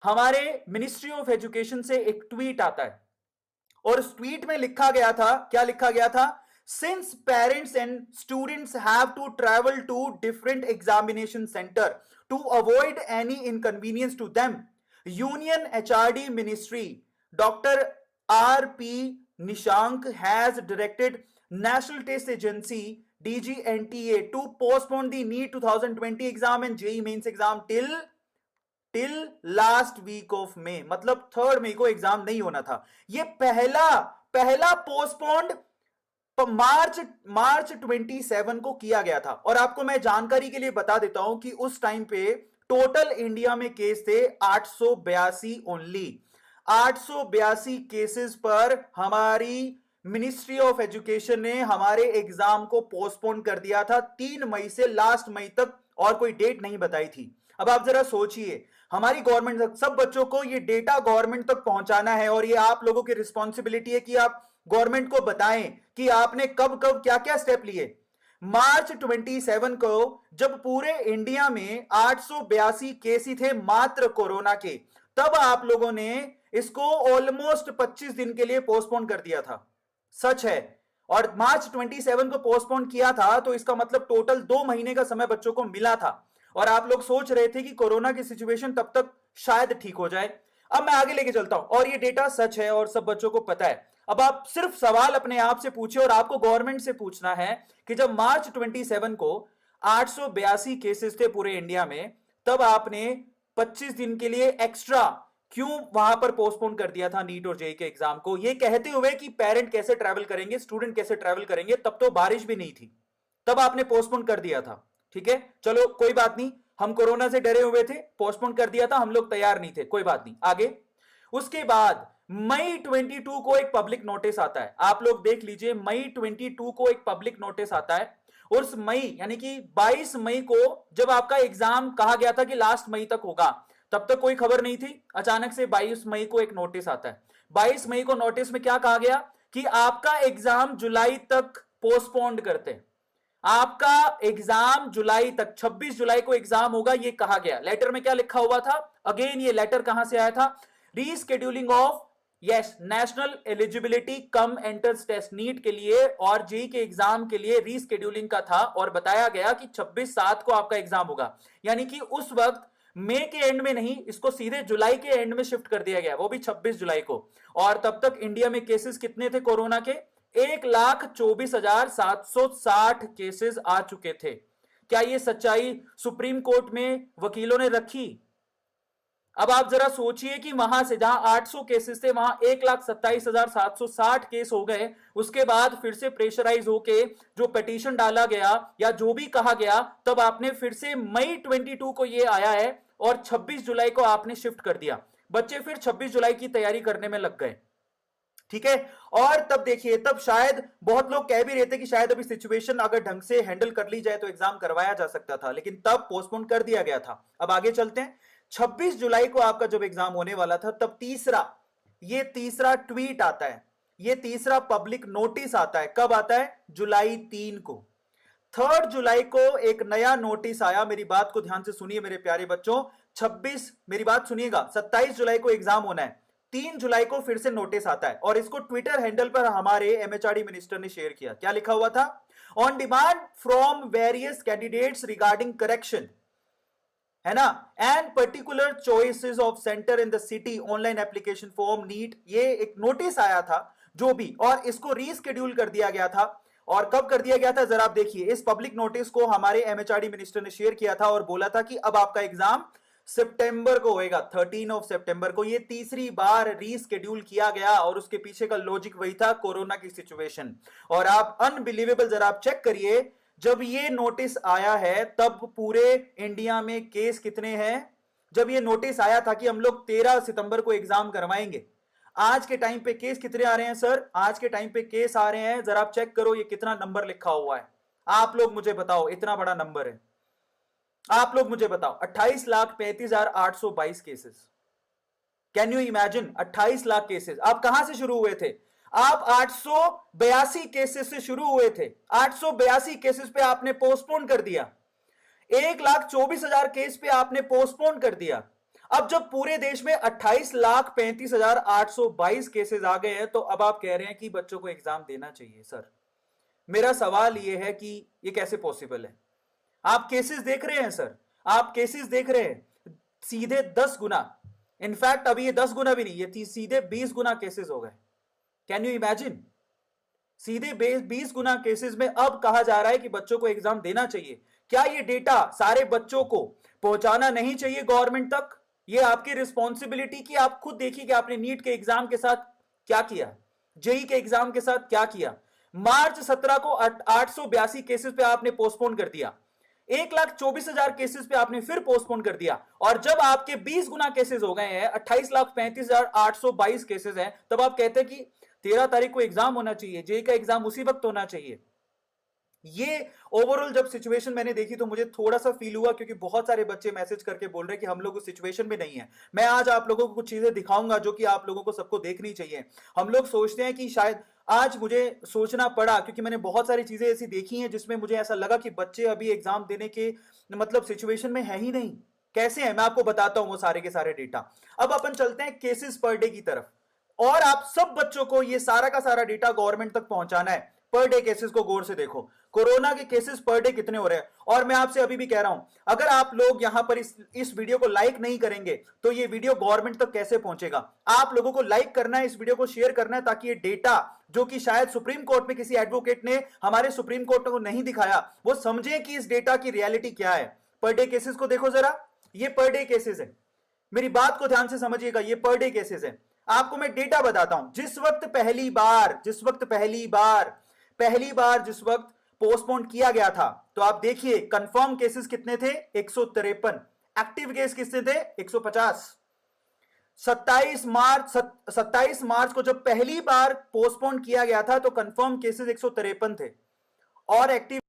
हमारे ministry of education से एक ट्वीट आता है और उस ट्वीट में लिखा गया था, क्या लिखा गया था? Since parents and students have to travel to different examination centre to avoid any inconvenience to them, union HRD ministry doctor R P. Nishank has directed national test agency DGNTA to postpone the NEET 2020 exam and JEE mains exam till last week of May, मतलब 3 मई को exam नहीं होना था। ये पहला postponed मार्च 27 को किया गया था। और आपको मैं जानकारी के लिए बता देता हूं कि उस टाइम पे टोटल इंडिया में केस थे 882 ओनली। 882 केसेस पर हमारी मिनिस्ट्री ऑफ एजुकेशन ने हमारे एग्जाम को पोस्टपोन कर दिया था 3 मई से लास्ट मई तक, और कोई डेट नहीं बताई थी। अब आप जरा सोचिए, हमारी गवर्नमेंट तक, सब बच्चों को ये डेटा गवर्नमेंट तक पहुंचाना है और ये आप लोगों की रिस्पॉन्सिबिलिटी है कि आप गवर्नमेंट को बताएं कि आपने कब कब क्या क्या स्टेप लिए। मार्च 27 को जब पूरे इंडिया में 882 केस ही थे मात्र कोरोना के, तब आप लोगों ने इसको ऑलमोस्ट 25 दिन के लिए पोस्टपोन कर दिया था। सच है। और मार्च 27 को पोस्टपोन किया था तो इसका मतलब टोटल 2 महीने का समय बच्चों को मिला था, और आप लोग सोच रहे थे कि कोरोना की सिचुएशन तब तक शायद ठीक हो जाए। अब मैं आगे लेके चलता हूं, और ये डेटा सच है और सब बच्चों को पता है। अब आप सिर्फ सवाल अपने आप से पूछिए, और आपको गवर्नमेंट से पूछना है कि जब मार्च 27 को 882 केसेस थे पूरे इंडिया में, तब आपने 25 दिन के लिए एक्स्ट्रा क्यों वहां पर पोस्टपोन कर दिया था नीट और जेईई के एग्जाम को, ये कहते हुए कि पेरेंट कैसे ट्रैवल करेंगे, स्टूडेंट कैसे ट्रैवल करेंगे। तब तो बारिश भी नहीं थी, तब आपने पोस्टपोन कर दिया था। ठीक है, चलो कोई बात नहीं, हम कोरोना से डरे हुए थे, पोस्टपोन कर दिया था, हम लोग तैयार नहीं थे, कोई बात नहीं। आगे उसके बाद मई 22 को एक पब्लिक नोटिस आता है, आप लोग देख लीजिए, मई 22 को एक पब्लिक नोटिस आता है। और उस मई यानी कि 22 मई को जब आपका एग्जाम कहा गया था कि लास्ट मई तक होगा, तब तक कोई खबर नहीं थी। अचानक से 22 मई को एक नोटिस आता है। 22 मई को नोटिस में क्या कहा गया कि आपका एग्जाम जुलाई तक पोस्टपोन्ड करते हैं, आपका एग्जाम जुलाई तक, 26 जुलाई को एग्जाम होगा, ये कहा गया। लेटर में क्या लिखा हुआ था? अगेन ये लेटर कहां से आया था? Rescheduling of national eligibility cum entrance test NEET के लिए और जेईई के एग्जाम के लिए रीस्केड्यूलिंग का था, और बताया गया कि 26/7 को आपका एग्जाम होगा। यानी कि उस वक्त मई के एंड में नहीं, इसको सीधे जुलाई के एंड में शिफ्ट कर दिया गया, वो भी 26 जुलाई को। और तब तक इंडिया में केसेस कितने थे कोरोना के? 1,24,760 केसेस आ चुके थे। क्या ये सच्चाई सुप्रीम कोर्ट में वकीलों ने रखी? अब आप जरा सोचिए कि वहां से जहां 800 केसेस थे, वहां 1,27,760 केस हो गए। उसके बाद फिर से प्रेशराइज होके जो पिटीशन डाला गया या जो भी कहा गया, तब आपने फिर से मई 22 को ये आया है और 26 जुलाई को आपने शिफ्ट कर दिया। बच्चे फिर 26 जुलाई की तैयारी करने में लग गए। ठीक है, और तब देखिए, तब शायद बहुत लोग कह भी रहे थे कि शायद अभी सिचुएशन अगर ढंग से हैंडल कर ली जाए तो एग्जाम करवाया जा सकता था, लेकिन तब पोस्टपोन कर दिया गया था। अब आगे चलते हैं। 26 जुलाई को आपका जब एग्जाम होने वाला था, तब तीसरा ट्वीट आता है, ये तीसरा पब्लिक नोटिस आता है। कब आता है? जुलाई 3 को। 3 जुलाई को एक नया नोटिस आया। मेरी बात को ध्यान से सुनिए मेरे प्यारे बच्चों। 26, मेरी बात सुनिएगा, 27 जुलाई को एग्जाम होना है, 3 जुलाई को फिर से नोटिस आता है, और इसको ट्विटर हैंडल पर हमारे एमएचआरडी मिनिस्टर ने शेयर किया। क्या लिखा हुआ था? On demand from various candidates regarding correction, है ना, and particular choices of centre in the city, online application form NEET. ये एक नोटिस आया था जो भी, और इसको रीस्केड्यूल कर दिया गया था। और कब कर दिया गया था जरा आप देखिए। इस पब्लिक नोटिस को हमारे एमएचआरडी मिनिस्टर ने शेयर किया था और बोला था कि अब आपका एग्जाम सितंबर को होएगा, 13 सितंबर को। ये तीसरी बार रीस्केड्यूल किया गया, और उसके पीछे का लॉजिक वही था, कोरोना की सिचुएशन। और आप अनबिलीवेबल, जरा आप चेक करिए, जब ये नोटिस आया है तब पूरे इंडिया में केस कितने हैं? जब ये नोटिस आया था कि हम लोग 13 सितंबर को एग्जाम करवाएंगे, आज के टाइम पे केस कितने आ रहे हैं सर? आज के टाइम पे केस आ रहे हैं, जरा आप चेक करो, ये कितना नंबर लिखा हुआ है, आप लोग मुझे बताओ। इतना बड़ा नंबर है, आप लोग मुझे बताओ। 28,35,822 cases. Can you imagine? 28 lakh cases. आप कहां से शुरू हुए थे? आप 882 केसेस से शुरू हुए थे। 882 केसेस पे आपने पोस्टपोन कर दिया। 1,24,000 केस पे आपने पोस्टपोन कर दिया। अब जब पूरे देश में 28,35,822 केसेस आ गए हैं, तो अब आप कह रहे हैं कि बच्चों को एग्जाम देना चाहिए। सर, मेरा सवाल यह है कि यह कैसे पॉसिबल है? आप केसेस देख रहे हैं सर, आप केसेस देख रहे हैं, सीधे 10 गुना, इनफैक्ट अभी ये 10 गुना भी नहीं, ये सीधे 20 गुना केसेस हो गए। Can you imagine? सीधे 20 गुना केसेस में अब कहा जा रहा है कि बच्चों को एग्जाम देना चाहिए। क्या ये डेटा सारे बच्चों को पहुंचाना नहीं चाहिए गवर्नमेंट तक? ये आपकी रिस्पॉन्सिबिलिटी की आप खुद देखिए कि आपने नीट के एग्जाम के साथ क्या किया, जेई के एग्जाम के साथ क्या किया। मार्च 17 को 882 केसेस पे आपने पोस्टपोन कर दिया, 1,24,000 केसेस पे आपने फिर पोस्टपोन कर दिया, और जब आपके 20 गुना केसेस हो गए हैं, 28,35,822 केसेस हैं, तब आप कहते हैं कि 13 तारीख को एग्जाम होना चाहिए, जेई का एग्जाम उसी वक्त होना चाहिए। ये ओवरऑल जब सिचुएशन मैंने देखी तो मुझे थोड़ा सा फील हुआ, क्योंकि बहुत सारे बच्चे मैसेज करके बोल रहे हैं कि हम लोग उस सिचुएशन में नहीं है। मैं आज आप लोगों को कुछ चीजें दिखाऊंगा जो कि आप लोगों को सबको देखनी चाहिए। हम लोग सोचते हैं कि शायद आज मुझे सोचना पड़ा, क्योंकि मैंने बहुत सारी चीजें ऐसी देखी हैं जिसमें मुझे ऐसा लगा कि बच्चे अभी एग्जाम देने के मतलब सिचुएशन में है ही नहीं। कैसे है, मैं आपको बताता हूं वो सारे के सारे डेटा। अब अपन चलते हैं केसेस पर डे की तरफ, और आप सब बच्चों को ये सारा का सारा डेटा गवर्नमेंट तक पहुंचाना है। पर डे केसेस को गौर से देखो, कोरोना के केसेस पर डे कितने हो रहे हैं। और मैं आपसे अभी भी कह रहा हूं, अगर आप लोग यहां पर इस वीडियो को लाइक नहीं करेंगे तो ये वीडियो गवर्नमेंट तक कैसे पहुंचेगा? आप लोगों को लाइक करना है, इस वीडियो को शेयर करना है, ताकि ये डेटा जो कि शायद सुप्रीम कोर्ट में किसी एडवोकेट ने हमारे सुप्रीम कोर्ट को नहीं दिखाया, वो समझे कि इस डेटा की रियलिटी क्या है। पर डे केसेस को देखो जरा, ये पर डे केसेस है, मेरी बात को ध्यान से समझिएगा, ये पर डे केसेस है। आपको मैं डेटा बताता हूं, जिस वक्त जिस वक्त पोस्टपोन किया गया था, तो आप देखिए कंफर्म केसेस कितने थे, 153। एक्टिव केस कितने थे, 150। 27 मार्च को जब पहली बार पोस्टपोन किया गया था तो कंफर्म केसेस 153 थे, और एक्टिव